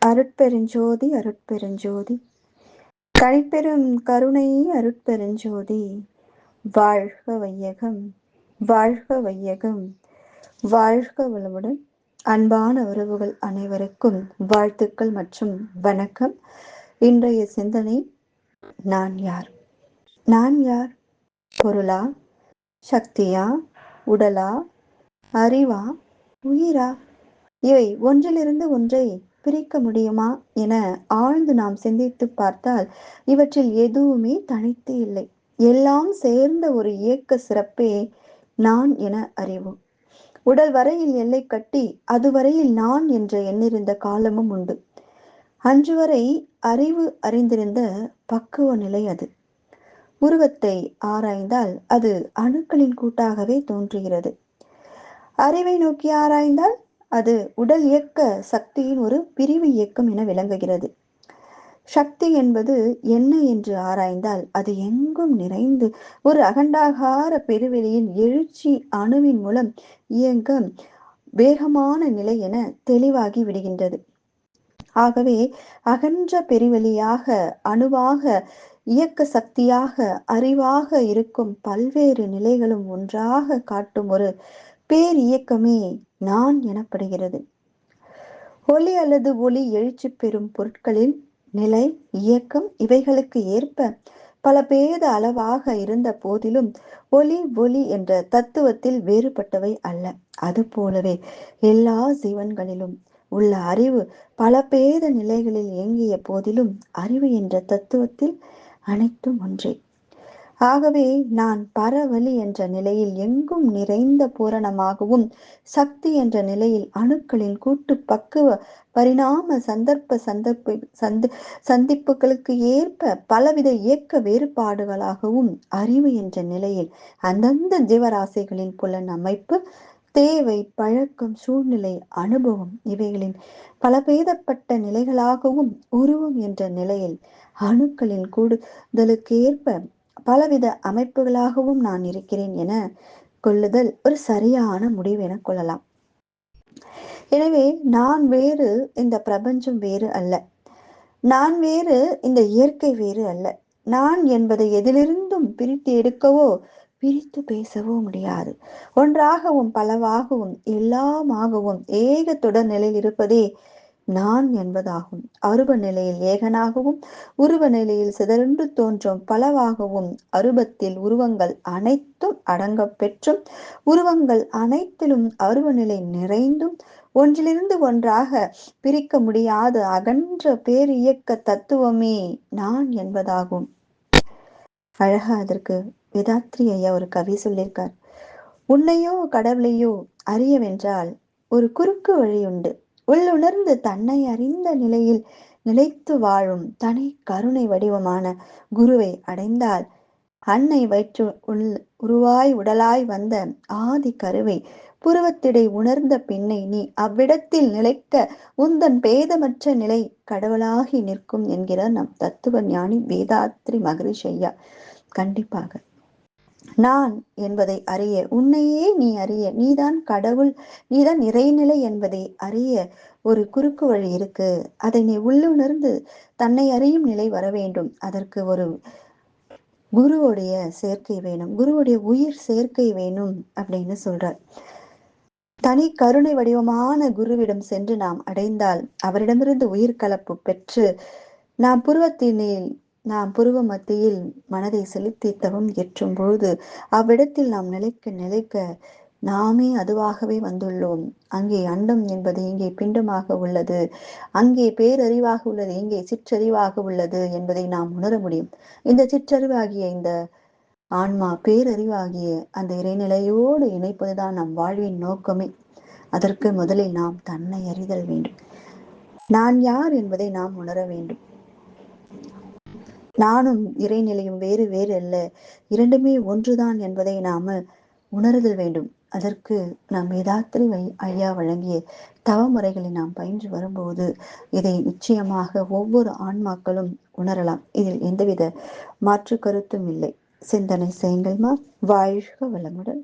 அருட்பெருஞ்சோதி அருட்பெருஞ்சோதி கனிப்பெரும் கருணை அருட்பெருஞ்சோதி. வாழ்க வையகம், வாழ்க வையகம், வாழ்க வளமுடன். அன்பான உறவுகள் அனைவருக்கும் வாழ்த்துக்கள் மற்றும் வணக்கம். இன்றைய சிந்தனை, நான் யார்? நான் யார்? பொருளா, சக்தியா, உடலா, அறிவா, உயிரா? இவை ஒன்றிலிருந்து ஒன்றை பிரிக்க முடியுமா என ஆழ்ந்து நாம் சிந்தித்து பார்த்தால் இவற்றில் எதுவுமே தனித்து இல்லை. எல்லாம் சேர்ந்த ஒரு இயக்க சிறப்பே நான் என அறிவோம். உடல் வரையில் எல்லை கட்டி அதுவரையில் நான் என்று எண்ணிருந்த காலமும் உண்டு. அன்று வரை அறிவு அறிந்திருந்த பக்குவ நிலை அது. உருவத்தை ஆராய்ந்தால் அது அணுக்களின் கூட்டாகவே தோன்றுகிறது. அறிவை நோக்கி ஆராய்ந்தால் அது உடல் இயக்க சக்தியின் ஒரு பிரிவு இயக்கம் என விளங்குகிறது. சக்தி என்பது என்ன என்று ஆராய்ந்தால் அது எங்கும் நிறைந்து ஒரு அகண்டாகார பெருவெளியின் எழுச்சி அணுவின் மூலம் இயங்க வேகமான நிலை என தெளிவாகி விடுகின்றது. ஆகவே அகன்ற பெருவெளியாக, அணுவாக, இயக்க சக்தியாக, அறிவாக இருக்கும் பல்வேறு நிலைகளும் ஒன்றாக காட்டும் ஒரு பேர் இயக்கமே நான் எனப்படுகிறது. ஒளி அல்லது ஒளி எழுச்சி பெறும் பொருட்களின் நிலை, இயக்கம் இவைகளுக்கு ஏற்ப பல பேத அளவாக இருந்த போதிலும் ஒளி என்ற தத்துவத்தில் வேறுபட்டவை அல்ல. அது போலவே எல்லா ஜீவன்களிலும் உள்ள அறிவு பல பேத நிலைகளில் இயங்கிய போதிலும் அறிவு என்ற தத்துவத்தில் அனைத்தும் ஒன்றே. ஆகவே நான் பரவலி என்ற நிலையில் எங்கும் நிறைந்த பூரணமாகவும், சக்தி என்ற நிலையில் அணுக்களின் கூட்டு பக்குவ பரிணாம சந்திப்புகளுக்கு ஏற்ப பலவித இயக்க வேறுபாடுகளாகவும், அறிவு என்ற நிலையில் அந்தந்த ஜீவராசிகளின் புலன் அமைப்பு, தேவை, பழக்கம், சூழ்நிலை, அனுபவம் இவைகளின் பலபேதப்பட்ட நிலைகளாகவும், உருவம் என்ற நிலையில் அணுக்களின் கூடுதலுக்கு ஏற்ப பலவித அமைப்புகளாகவும் நான் இருக்கிறேன் என கொள்ளுதல் ஒரு சரியான முடிவு என கொள்ளலாம். எனவே நான் வேறு, இந்த பிரபஞ்சம் வேறு அல்ல. நான் வேறு, இந்த இயற்கை வேறு அல்ல. நான் என்பதை எதிலிருந்தும் பிரித்து எடுக்கவோ பிரித்து பேசவோ முடியாது. ஒன்றாகவும் பலவாகவும் எல்லாமாகவும் ஏக தொடர் நிலையில் இருப்பதே நான் என்பதாகும். அருப நிலையில் ஏகனாகவும், உருவ நிலையில் சிதறென்று தோன்றும் பலவாகவும், அருபத்தில் உருவங்கள் அனைத்தும் அடங்க பெற்றும், உருவங்கள் அனைத்திலும் அருவ நிலை நிறைந்தும், ஒன்றிலிருந்து ஒன்றாக பிரிக்க முடியாத அகன்ற பேர் இயக்க தத்துவமே நான் என்பதாகும். அழகா அதற்கு வேதாத்ரி ஐயா ஒரு கவி சொல்லியிருக்கார். உன்னையோ கடவுளையோ அறியவென்றால் ஒரு குறுக்கு வழி உண்டு. உள்ளுணர்ந்து தன்னை அறிந்த நிலையில் நிலைத்து வாழும் தனி கருணை வடிவமான குருவை அடைந்தால், அன்னை வயிற்று உருவாய் உடலாய் வந்த ஆதி கருவை புருவத்திடை உணர்ந்த பின்னை நீ அவ்விடத்தில் நிலைக்க உந்தன் பேதமற்ற நிலை கடவுளாகி நிற்கும் என்கிறார் நம் தத்துவ ஞானி வேதாத்ரி மகரிஷி ஐயா. கண்டிப்பாக நான் என்பதை அறிய, உன்னையே நீ அறிய, நீதான் கடவுள், நீதான் இறைநிலை என்பதை அறிய ஒரு குறுக்கு வழி இருக்கு. அதை நீ உள்ளுணர்ந்து தன்னை அறியும் நிலை வர வேண்டும். அதற்கு ஒரு குருவுடைய சேர்க்கை வேணும், குருவுடைய உயிர் சேர்க்கை வேணும் அப்படின்னு சொல்றார். தனி கருணை வடிவமான குருவிடம் சென்று நாம் அடைந்தால், அவரிடமிருந்து உயிர் கலப்பு பெற்று நாம் புருவ மத்தியில் மனதை செலுத்தி தவம் ஏற்றும் பொழுது அவ்விடத்தில் நாம் நிலைக்க நாமே அதுவாகவே வந்துள்ளோம். அங்கே அண்டம் என்பது இங்கே பிண்டமாக உள்ளது, அங்கே பேரறிவாக உள்ளது, இங்கே சிற்றறிவாக உள்ளது என்பதை நாம் உணர முடியும். இந்த சிற்றறிவாகிய இந்த ஆன்மா பேரறிவாகிய அந்த இறைநிலையோடு இணைப்பதுதான் நம் வாழ்வின் நோக்கமே. அதற்கு முதலில் நாம் தன்னை அறிதல் வேண்டும். நான் யார் என்பதை நாம் உணர வேண்டும். நானும் இறைநிலையும் வேறு வேறு அல்ல, இரண்டுமே ஒன்றுதான் என்பதை நாம உணர்தல் வேண்டும். அதற்கு நாம் வேதாத்ரி ஐயா வழங்கிய தவமுறைகளை நாம் பயின்று வரும்போது இதை நிச்சயமாக ஒவ்வொரு ஆன்மாக்களும் உணரலாம். இதில் எந்தவித மாற்று கருத்தும் இல்லை. சிந்தனை செய்யுங்கள்மா. வாழ்க வளமுடன்.